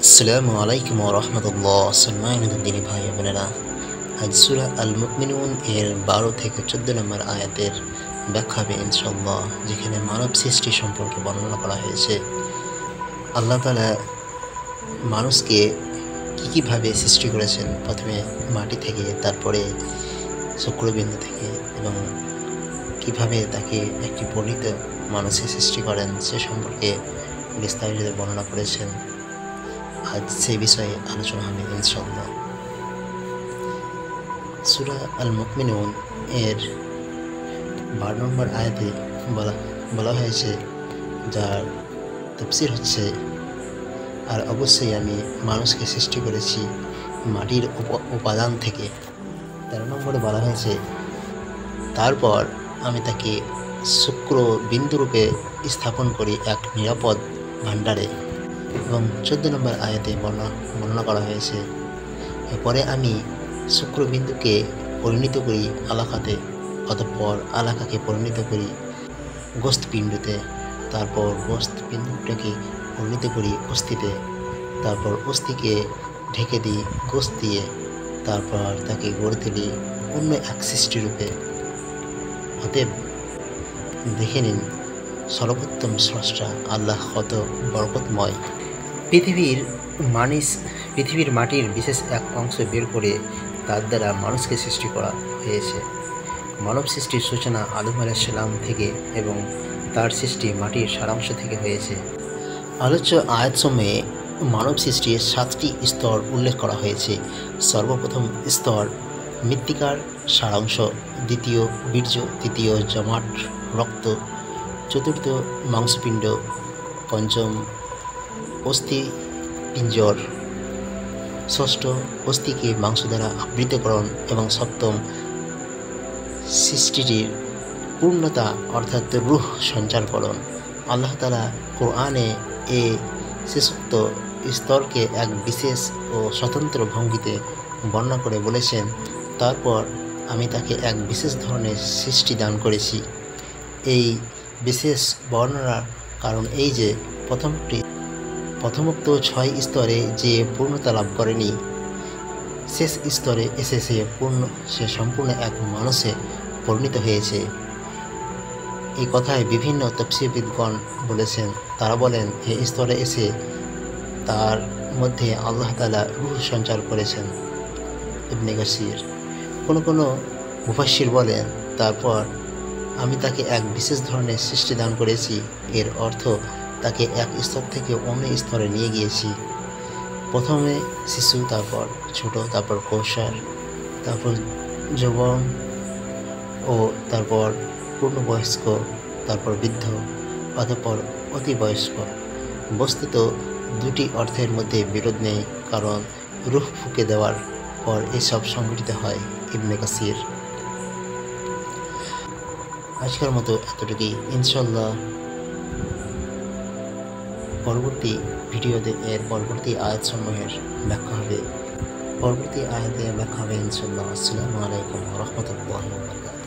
আসসালামু আলাইকুম রহমতুল্লাহ। সম্মানিত দিনী ভাই বোনেরা, আজ সূরা আল মুমিনুন এর 12 থেকে 14 নম্বর আয়াতের ব্যাখ্যা হবে ইনশাআল্লাহ, যেখানে মানব সৃষ্টি সম্পর্কে বর্ণনা করা হয়েছে। আল্লাহ তাআলা মানুষকে কীভাবে সৃষ্টি করেছেন, প্রথমে মাটি থেকে, তারপরে শুক্রবিন্দু থেকে, এবং কিভাবে তাকে একটি পরিণত মানুষের সৃষ্টি করেন সে সম্পর্কে বিস্তারিত বর্ণনা করেছেন। আজ সেই বিষয়ে আলোচনা হবে ইনশাআল্লাহ। সূরা আল মুমিনুন এর 12 নম্বর আয়াতে বলা হয়েছে, যার তাফসীর হচ্ছে, আর অবশ্যই আমি মানুষকে সৃষ্টি করেছি মাটির উপাদান থেকে। 13 নম্বরে বলা হয়েছে, তারপর আমি তাকে শুক্র বিন্দুরূপে স্থাপন করি এক নিরাপদ ভাণ্ডারে। এবং 14 নম্বর আয়াতে বর্ণনা করা হয়েছে, এরপরে আমি শুক্রবিন্দুকে পরিণত করি আলাকাতে, অতঃপর আলাকাকে পরিণত করি গোস্তপিণ্ডতে, তারপর গোস্তপিণ্ডটাকে পরিণত করি অস্থিতে, তারপর অস্থিকে ঢেকে দিই গোস্ত দিয়ে, তারপর তাকে গড়ে তুলি অন্য এক সৃষ্টিরূপে। অতএব দেখে নিন, সর্বোত্তম স্রষ্টা আল্লাহ কত বরকতময়। পৃথিবীর মাটির বিশেষ এক অংশ বের করে তার দ্বারা মানুষকে সৃষ্টি করা হয়েছে। মানব সৃষ্টির সূচনা আদম আলাইহিস সালাম থেকে এবং তার সৃষ্টি মাটির সারাংশ থেকে হয়েছে। আলোচ্য আয়াতসমূহে মানব সৃষ্টির 7টি স্তর উল্লেখ করা হয়েছে। সর্বপ্রথম স্তর মৃত্তিকার সারাংশ, দ্বিতীয় বীর্য, তৃতীয় জমাট রক্ত, চতুর্থ মাংসপিণ্ড, পঞ্চম অস্থি পিঞ্জর, ষষ্ঠ অস্থিকে মাংস দ্বারা আবৃতকরণ এবং সপ্তম সৃষ্টিটির পূর্ণতা অর্থাৎ রূহ সঞ্চারকরণ। আল্লাহ তাআলা কোরআনে এ শেষোক্ত স্তরকে এক বিশেষ ও স্বতন্ত্র ভঙ্গিতে বর্ণনা করে বলেছেন, তারপর আমি তাকে এক বিশেষ ধরনের সৃষ্টি দান করেছি। এই বিশেষ বর্ণনার কারণ এই যে প্রথমোক্ত 6 স্তরে যে পূর্ণতা লাভ করেনি, শেষ স্তরে এসে সে সম্পূর্ণ এক মানুষে পরিণত হয়েছে। এই কথায় বিভিন্ন তাফসীরবিদগণ বলেছেন। তারা বলেন, এই স্তরে এসে তার মধ্যে আল্লাহ তাআলা রূহ সঞ্চার করেছেন। ইবনে কাসির কোনো মুফাসসির বলেন, তারপর আমি তাকে এক বিশেষ ধরনের সৃষ্টি দান করেছি। এর অর্থ তাকে এক স্তর থেকে অন্য স্তরে নিয়ে গিয়েছি। প্রথমে শিশু, তারপর ছোট, তারপর কৈশোর, তারপর যৌবন, ও তারপর পূর্ণবয়স্ক, তারপর বৃদ্ধ, অতঃপর অতিবয়স্ক। বস্তুত দুটি অর্থের মধ্যে বিরোধ নেই, কারণ রূহ ফুঁকে দেওয়ার পর এসব সংঘটিত হয়। ইবনে কাসির। আজকের মতো এতটুকুই। ইনশাআল্লাহ পরবর্তী ভিডিওতে এর পরবর্তী আয়াতসমূহের ব্যাখ্যা হবে। ইনশাআল্লাহ। আসসালামু আলাইকুম ওয়া রাহমাতুল্লাহি ওয়া বারাকাতুহু।